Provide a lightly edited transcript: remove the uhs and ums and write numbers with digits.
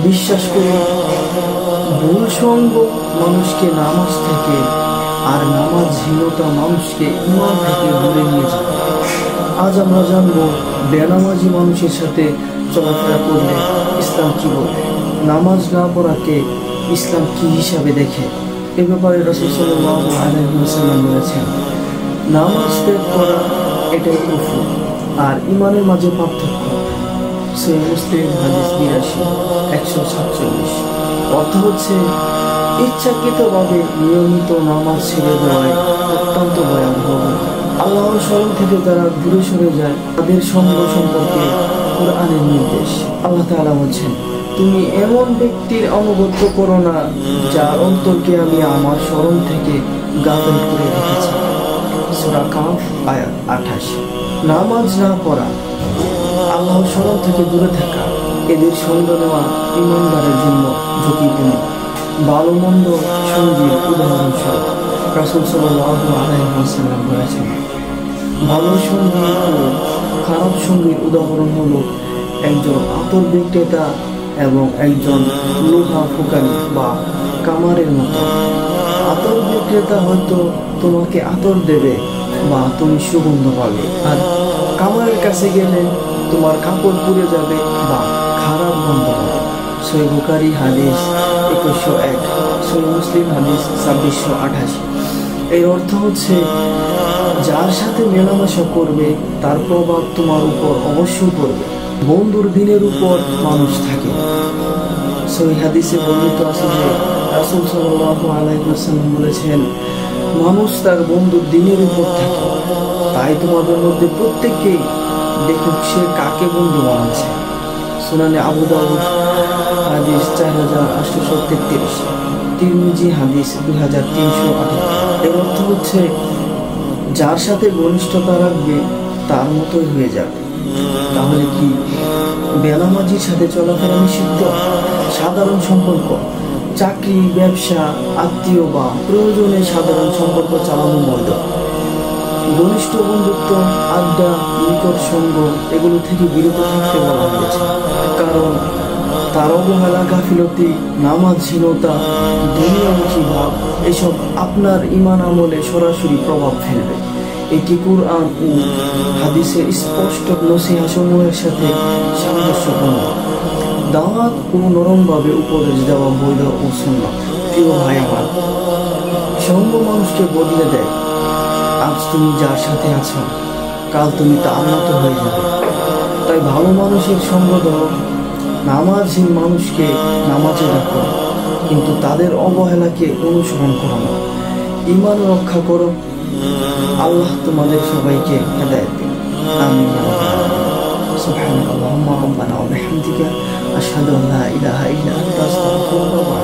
বিশ্বাস করি ভুল সঙ্গ মানুষকে নামাজ থেকে আর নামাজহীনতা মানুষকে ঈমান থেকে দূরে নিয়ে যায়। আজ আমরা জানবো বেনামাজি মানুষের সাথে চলাফেরা করলে ইসলাম কি বলে, নামাজ না পড়াকে ইসলাম কি হিসাবে দেখে। এ ব্যাপারে রাসূল সাল্লাল্লাহু আলাইহি ওয়াসাল্লাম বলেছেন, নামাজ ত্যাগ করা এটাই কুফর আর ঈমানের মাঝে পার্থক্য। সহিহ মুসলিম হাদিস 82-147। অর্থ হচ্ছে ইচ্ছাকৃতভাবে নিয়মিত নামাজ ছেড়ে দেওয়ায় অত্যন্ত ভয়াবহ। আল্লাহর স্মরণ থেকে যারা দূরে সরে যায় তাদের সঙ্গ সম্পর্কে কোরআনের নির্দেশ। আল্লাহ তাআলা বলছেন, তুমি এমন ব্যক্তির আনুগত্য করো না যার অন্তরকে আমি আমার স্মরণ থেকে গাফেল করে রেখেছি। সূরা কাহফ আয়াত 28। নামাজ না পড়া, আল্লাহর স্মরণ থেকে দূরে থাকা, এদের সঙ্গ নেওয়া ঈমানদারের জন্য ঝুঁকিপূর্ণ। ভালো মন্দ সঙ্গীর উদাহরণস্বরূপ রাসূল সাল্লাল্লাহু আলাইহি ওয়াসাল্লাম বলেছেন, ভালো সঙ্গী ও খারাপ সঙ্গীর উদাহরণ হলো একজন আতর বিক্রেতা এবং একজন লোহা ফুকানি বা কামারের মতো। আতর বিক্রেতা হয়তো তোমাকে আতর দেবে বা তুমি সুগন্ধ পাবে, আর কামারের কাছে গেলে তোমার কাপড় পুড়ে যাবে বা খারাপ গন্ধ হবে। সহিহ বুখারী হাদিস 2101, সহিহ মুসলিম হাদিস 2688। এর অর্থ হচ্ছে যার সাথে মেলামেশা করবে তার প্রভাব তোমার উপর অবশ্যই পড়বে। বন্ধুর দিনের উপর মানুষ থাকে। সহিহ হাদিসে বর্ণিত আছে যে রাসূল সাল্লাল্লাহু আলাইহি ওয়াসাল্লাম বলেছেন, মানুষ তার বন্ধুর দিনের উপর থাকে। তাই তোমাদের মধ্যে প্রত্যেককেই দেখুক সে কাকে বন্ধু বানাচ্ছে। সুনানে আবু দাউদ হাদিস 4833, তিরমিজি হাদিস 2378। এর অর্থ হচ্ছে যার সাথে ঘনিষ্ঠতা রাখবে তার মতোই হয়ে যাবে। তাহলে কি বেনামাজির সাথে চলাফেরা নিষিদ্ধ? সাধারণ সম্পর্ক, চাকরি, ব্যবসা, আত্মীয় বা প্রয়োজনে সাধারণ সম্পর্ক চালানো বৈধ। ঘনিষ্ঠ বন্ধুত্ব, আড্ডা, নিকট সঙ্গ এগুলো থেকে বিরত থাকতে বলা হয়েছে, কারণ তার অবহেলা, গাফিলতি, নামাজহীনতা, দুনিয়ামুখী ভাব এসব আপনার ঈমান আমলে সরাসরি প্রভাব ফেলবে। এটি কুরআন ও হাদিসের স্পষ্ট নসিহত সমূহের সাথে সামঞ্জস্যপূর্ণ। দাওয়াত ও নরমভাবে উপদেশ দেওয়া বৈধ ও সুন্নাত। প্রিয় ভাই আমার, সঙ্গ মানুষকে বদলে দেয়। আজ তুমি যার সাথে আছো কাল তুমি তার মতো হয়ে যাবে। তাই ভালো মানুষের সঙ্গ ধরো, নামাজহীন মানুষকে নামাজে রাখো, কিন্তু তাদের অবহেলাকে অনুসরণ করো না। ঈমান রক্ষা করো। আল্লাহ তোমাদের সবাইকে হেদায়েত দিন। আমিন। সুবহানাল্লাহি ওয়া বিহামদিহি, আশহাদু আল্লা ইলাহা ইল্লা আনতা, আস্তাগফিরুকা ওয়া